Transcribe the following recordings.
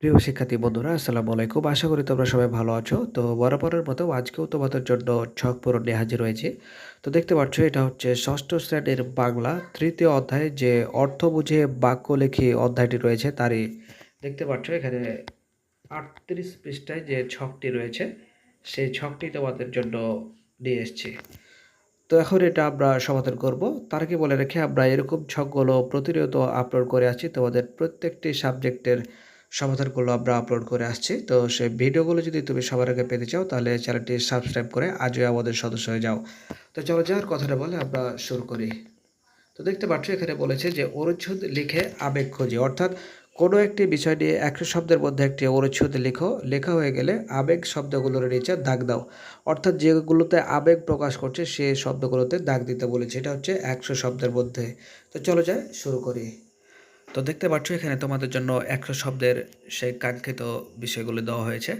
প্রিয় শিক্ষার্থী বন্ধুরা আসসালামু আলাইকুম। আশা করি তোমরা সবাই ভালো আছো। তো বরাবরের মতো আজকেও তোমাদের জন্য ছক পূরণ নিয়ে হাজির হয়েছি। তো দেখতে পাচ্ছ এটা হচ্ছে ৬ষ্ঠ শ্রেণীর বাংলা ৩য় অধ্যায়ে যে অর্থ বুঝে বাক্য লেখি অধ্যায়টি রয়েছে তারই দেখতে পাচ্ছ এখানে ৩৮ পৃষ্ঠায় যে ছকটি রয়েছে সেই ছকটি তোমাদের জন্য নিয়ে এসেছি। তো এখন এটা আমরা সমাধান করব। তার আগে বলে রেখে আমরা এরকম ছকগুলো প্রতিনিয়ত আপলোড করে আসছি। তোমাদের প্রত্যেকটি সাবজেক্টের সমাধানগুলো আমরা আপলোড করে আসছি। তো সেই ভিডিওগুলো যদি তুমি সবার আগে পেতে চাও তাহলে চ্যানেলটি সাবস্ক্রাইব করে আজই আমাদের সদস্য হয়ে যাও। তো চলো যাওয়ার কথাটা বলে আমরা শুরু করি। তো দেখতে পাচ্ছ এখানে বলেছে যে অনুচ্ছেদ লিখে আবেগ খুঁজি, অর্থাৎ কোনো একটি বিষয় নিয়ে ১০০ শব্দের মধ্যে একটি অনুচ্ছেদ লিখো, লেখা হয়ে গেলে আবেগ শব্দগুলোর নিচে দাগ দাও, অর্থাৎ যেগুলোতে আবেগ প্রকাশ করছে সেই শব্দগুলোতে দাগ দিতে বলেছে। এটা হচ্ছে ১০০ শব্দের মধ্যে। তো চলো যাই শুরু করি। তো দেখতে পাচ্ছ এখানে তোমাদের জন্য ১০০ শব্দের সেই কাঙ্ক্ষিত বিষয়গুলো দেওয়া হয়েছে।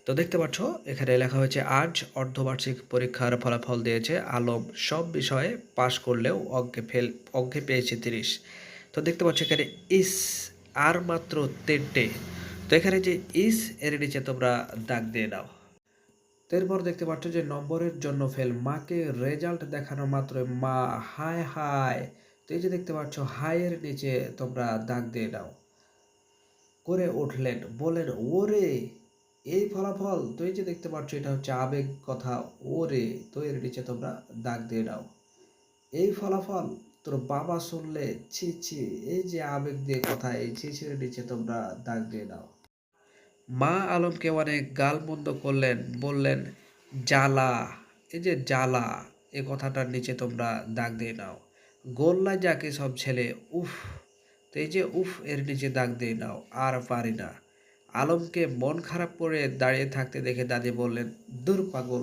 তো দেখতে পাচ্ছ এখানে লেখা হয়েছে আজ অর্ধবার্ষিক পরীক্ষার ফলাফল দিয়েছে আলম, সব বিষয়ে পাশ করলেও অঙ্কে পেয়েছে ৩০। তো দেখতে পাচ্ছ এখানে ইস আর মাত্র ৩টে। তো এখানে যে ইস এর নিচে তোমরা দাগ দিয়ে দাও। এরপর দেখতে পাচ্ছ যে নম্বরের জন্য ফেল, মাকে রেজাল্ট দেখানো মাত্র মা হায় হায়। তো এই যে দেখতে পাচ্ছ হায়ের নিচে তোমরা দাগ দিয়ে দাও। করে উঠলেন বলেন ওরে এই ফলাফল। তো এই যে দেখতে পাচ্ছ এটা হচ্ছে আবেগ কথা ওরে, তো এর নিচে তোমরা দাগ দিয়ে দাও। এই ফলাফল তোর বাবা শুনলে ছি ছি, এই যে আবেগ দিয়ে কথা এই ছি ছির নিচে তোমরা দাগ দিয়ে দাও। মা আলমকে অনেক গালমন্দ করলেন, বললেন জ্বালা, এই যে জ্বালা এই কথাটার নিচে তোমরা দাগ দিয়ে নাও। গোল্লায় যাকে সব ছেলে উফ, তো এই যে উফ এর নিচে দাগ দিয়ে নাও। আর পারি না। আলমকে মন খারাপ করে দাঁড়িয়ে থাকতে দেখে দাদি বললেন দূর পাগল,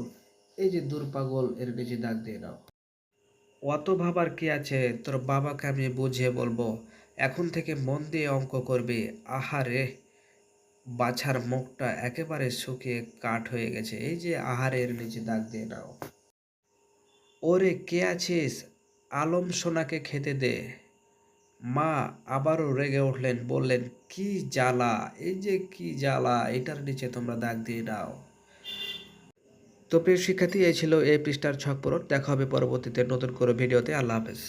এই যে দূর পাগল এর নিচে দাগ দিয়ে নাও। অত ভাবার কি আছে, তোর বাবাকে আমি বুঝিয়ে বলবো, এখন থেকে মন দিয়ে অঙ্ক করবি। আহারে, বাছার মুখটা একেবারে শুকিয়ে কাঠ হয়ে গেছে, এই যে আহারের নিচে দাগ দিয়ে নাও। ওরে কে আছিস, আলম সোনাকে খেতে দে। মা আবারও রেগে উঠলেন, বললেন কি জ্বালা, এই যে কি জ্বালা এটার নিচে তোমরা দাগ দিয়ে দাও। তো প্রিয় শিক্ষার্থী এই ছিল এই পৃষ্ঠার ছক পূরণ। দেখা হবে পরবর্তীতে নতুন করে ভিডিওতে। আল্লাহ হাফেজ।